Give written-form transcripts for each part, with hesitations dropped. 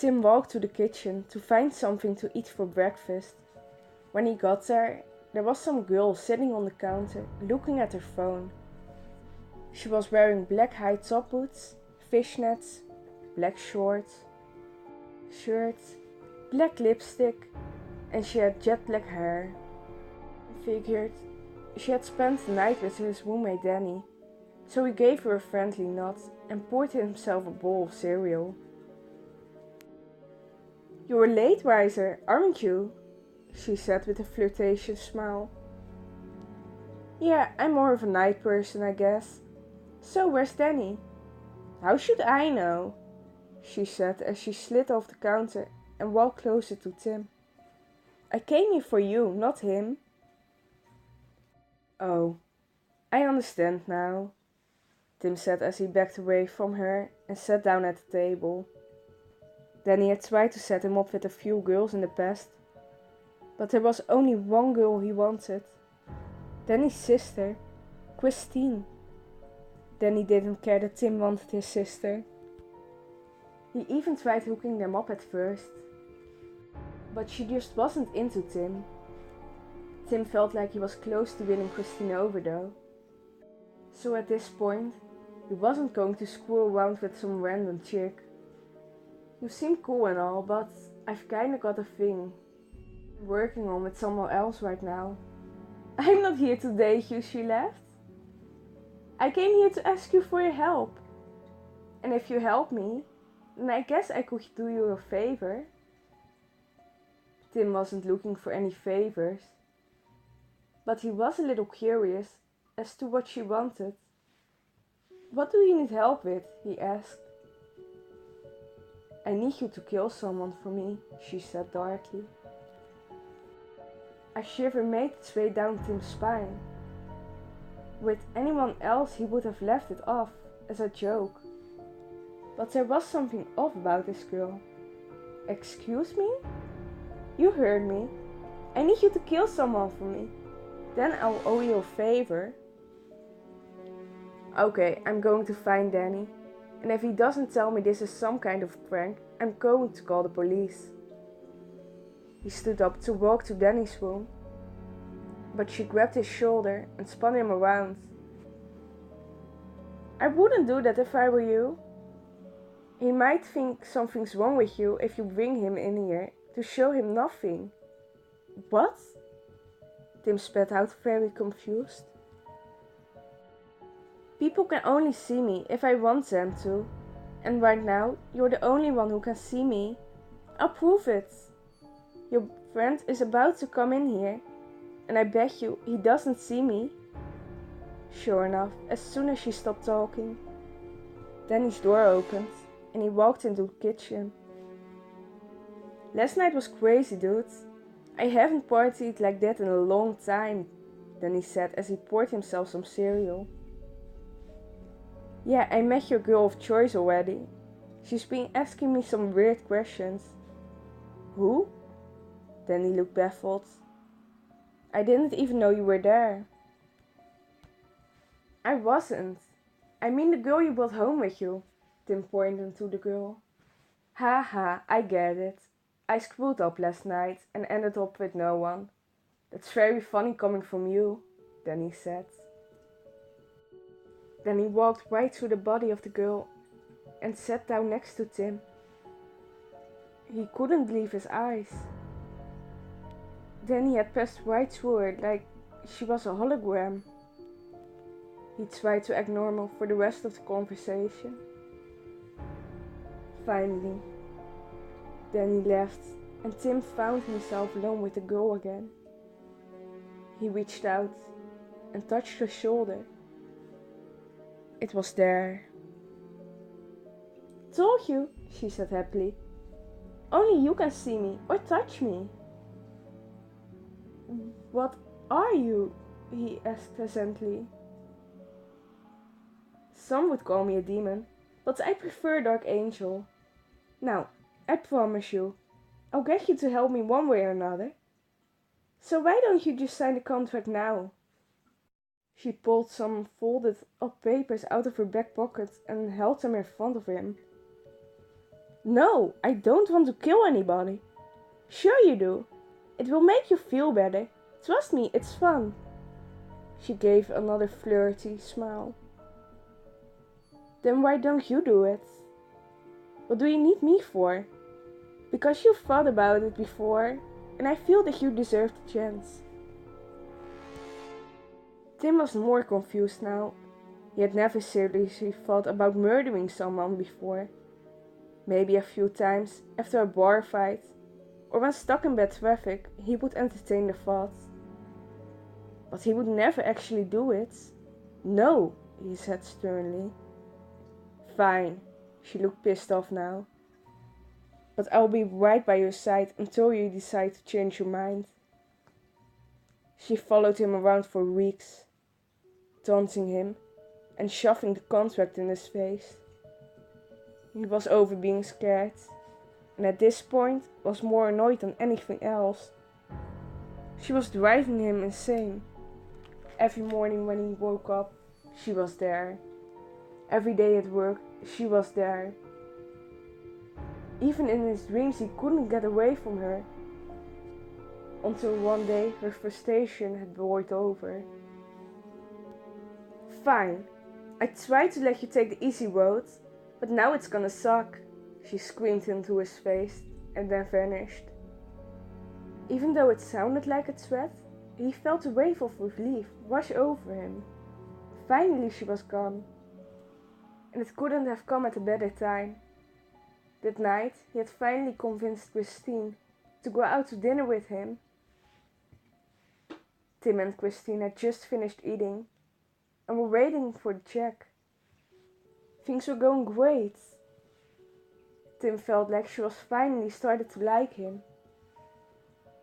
Tim walked to the kitchen to find something to eat for breakfast. When he got there was some girl sitting on the counter looking at her phone. She was wearing black high top boots, fishnets, black shorts, shirt, black lipstick, and she had jet black hair. He figured she had spent the night with his roommate Danny, so he gave her a friendly nod and poured himself a bowl of cereal. "You're a late riser, aren't you?" she said with a flirtatious smile. "Yeah, I'm more of a night person, I guess. So where's Danny?" "How should I know?" she said as she slid off the counter and walked closer to Tim. "I came here for you, not him." "Oh, I understand now," Tim said as he backed away from her and sat down at the table. Danny had tried to set him up with a few girls in the past, but there was only one girl he wanted. Danny's sister, Christine. Danny didn't care that Tim wanted his sister. He even tried hooking them up at first, but she just wasn't into Tim. Tim felt like he was close to winning Christine over though. So at this point, he wasn't going to screw around with some random chick. "You seem cool and all, but I've kinda got a thing I'm working on with someone else right now." "I'm not here to date you," she laughed. "I came here to ask you for your help. And if you help me, then I guess I could do you a favor." Tim wasn't looking for any favors, but he was a little curious as to what she wanted. "What do you need help with?" he asked. "I need you to kill someone for me," she said darkly. A shiver made its way down Tim's spine. With anyone else he would have left it off, as a joke. But there was something off about this girl. "Excuse me? You heard me. I need you to kill someone for me. Then I'll owe you a favor." "Okay, I'm going to find Danny. And if he doesn't tell me this is some kind of prank, I'm going to call the police." He stood up to walk to Danny's room, but she grabbed his shoulder and spun him around. "I wouldn't do that if I were you. He might think something's wrong with you if you bring him in here to show him nothing." "What?" Tim spat out, very confused. "People can only see me if I want them to, and right now you're the only one who can see me. I'll prove it. Your friend is about to come in here, and I bet you he doesn't see me." Sure enough, as soon as she stopped talking, Danny's door opened and he walked into the kitchen. "Last night was crazy, dude. I haven't partied like that in a long time," Danny said as he poured himself some cereal. "Yeah, I met your girl of choice already. She's been asking me some weird questions." "Who?" Danny looked baffled. "I didn't even know you were there." "I wasn't. I mean the girl you brought home with you," Tim pointed to the girl. "Ha ha, I get it. I screwed up last night and ended up with no one. That's very funny coming from you," Danny said. Then he walked right through the body of the girl and sat down next to Tim. He couldn't believe his eyes. Then he had passed right through her like she was a hologram. He tried to act normal for the rest of the conversation. Finally, Danny left and Tim found himself alone with the girl again. He reached out and touched her shoulder. It was there. "Told you," she said happily. "Only you can see me or touch me." "What are you?" he asked hesitantly. "Some would call me a demon, but I prefer Dark Angel. Now, I promise you, I'll get you to help me one way or another. So why don't you just sign the contract now?" She pulled some folded up papers out of her back pocket and held them in front of him. No, I don't want to kill anybody. Sure you do. It will make you feel better. Trust me, it's fun. She gave another flirty smile. Then why don't you do it? What do you need me for? Because you've thought about it before, and I feel that you deserve the chance. Tim was more confused now. He had never seriously thought about murdering someone before. Maybe a few times after a bar fight, or when stuck in bad traffic, he would entertain the thought. But he would never actually do it. No, he said sternly. Fine, she looked pissed off now. But I'll be right by your side until you decide to change your mind. She followed him around for weeks, taunting him and shoving the contract in his face. He was over being scared, and at this point was more annoyed than anything else. She was driving him insane. Every morning when he woke up, she was there. Every day at work, she was there. Even in his dreams he couldn't get away from her. Until one day her frustration had boiled over. Fine, I tried to let you take the easy road, but now it's gonna suck, she screamed into his face and then vanished. Even though it sounded like a threat, he felt a wave of relief wash over him. Finally she was gone. And it couldn't have come at a better time. That night he had finally convinced Christine to go out to dinner with him. Tim and Christine had just finished eating and were waiting for the check. Things were going great. Tim felt like she was finally started to like him.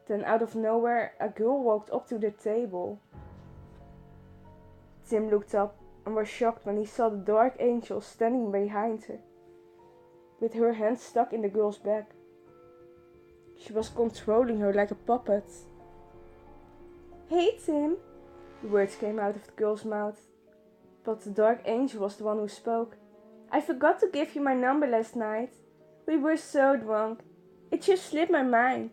Then out of nowhere a girl walked up to the table. Tim looked up and was shocked when he saw the dark angel standing behind her, with her hand stuck in the girl's back. She was controlling her like a puppet. Hey Tim, the words came out of the girl's mouth, but the dark angel was the one who spoke. I forgot to give you my number last night. We were so drunk. It just slipped my mind.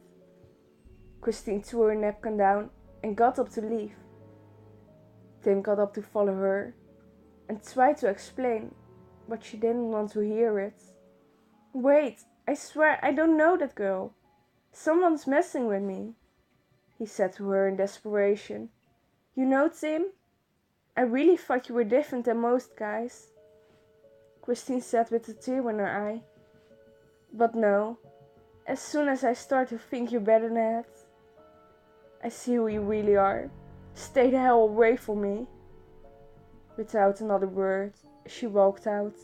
Christine threw her napkin down and got up to leave. Tim got up to follow her and tried to explain, but she didn't want to hear it. Wait, I swear I don't know that girl. Someone's messing with me, he said to her in desperation. You know, Tim, I really thought you were different than most guys. Christine said with a tear in her eye. But no, as soon as I start to think you're better than that, I see who you really are. Stay the hell away from me. Without another word, she walked out.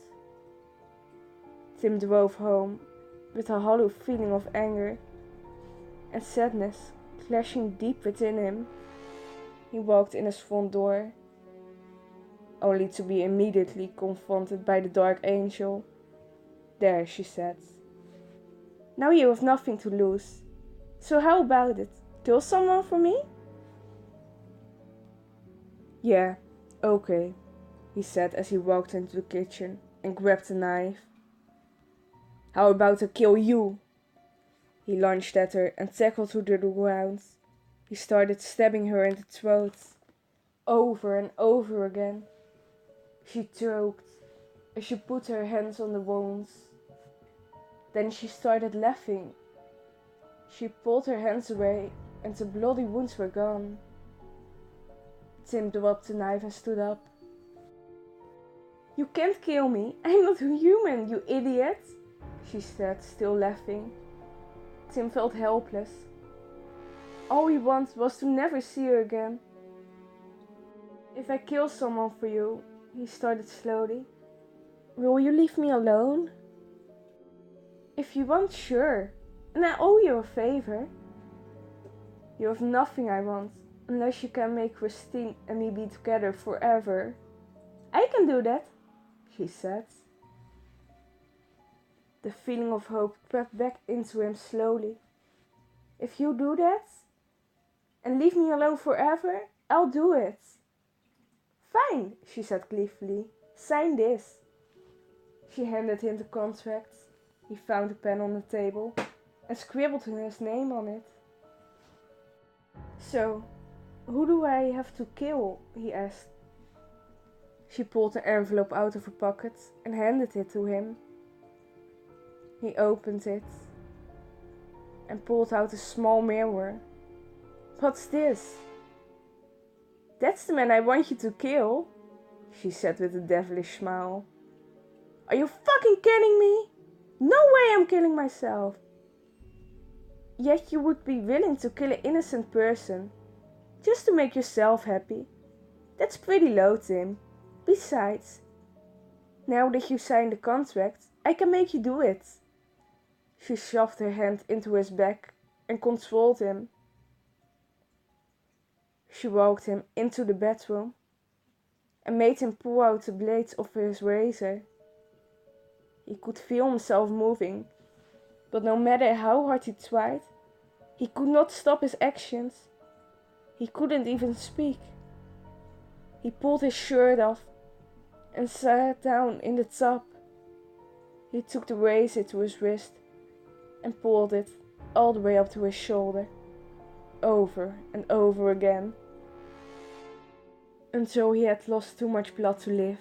Tim drove home with a hollow feeling of anger and sadness clashing deep within him. He walked in his front door, only to be immediately confronted by the dark angel. There, she said. Now you have nothing to lose. So how about it? Kill someone for me? Yeah, okay, he said as he walked into the kitchen and grabbed a knife. How about I kill you? He lunged at her and tackled her to the ground. He started stabbing her in the throat, over and over again. She choked as she put her hands on the wounds. Then she started laughing. She pulled her hands away and the bloody wounds were gone. Tim dropped the knife and stood up. You can't kill me. I'm not human, you idiot, she said, still laughing. Tim felt helpless. All he wanted was to never see her again. If I kill someone for you, he started slowly, will you leave me alone? If you want, sure, and I owe you a favor. You have nothing I want, unless you can make Christine and me be together forever. I can do that, she said. The feeling of hope crept back into him slowly. If you do that, and leave me alone forever, I'll do it. Fine, she said gleefully. Sign this. She handed him the contract. He found a pen on the table and scribbled his name on it. "So, who do I have to kill?" he asked. She pulled the envelope out of her pocket and handed it to him. He opened it and pulled out a small mirror. "What's this?" "That's the man I want you to kill," she said with a devilish smile. "Are you fucking kidding me? No way I'm killing myself." "Yet you would be willing to kill an innocent person, just to make yourself happy. That's pretty low, Tim. Besides, now that you signed the contract, I can make you do it." She shoved her hand into his back and controlled him. She walked him into the bedroom and made him pull out the blades of his razor. He could feel himself moving, but no matter how hard he tried, he could not stop his actions. He couldn't even speak. He pulled his shirt off and sat down in the tub. He took the razor to his wrist and pulled it all the way up to his shoulder, over and over again, until he had lost too much blood to live.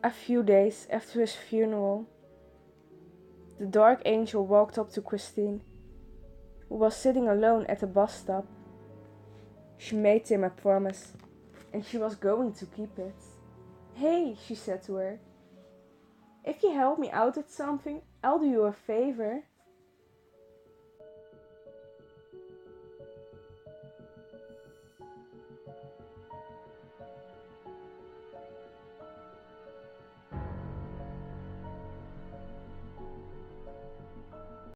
A few days after his funeral, the Dark Angel walked up to Christine, who was sitting alone at the bus stop. She made him a promise, and she was going to keep it. "Hey," she said to her, "if you help me out with something, I'll do you a favor."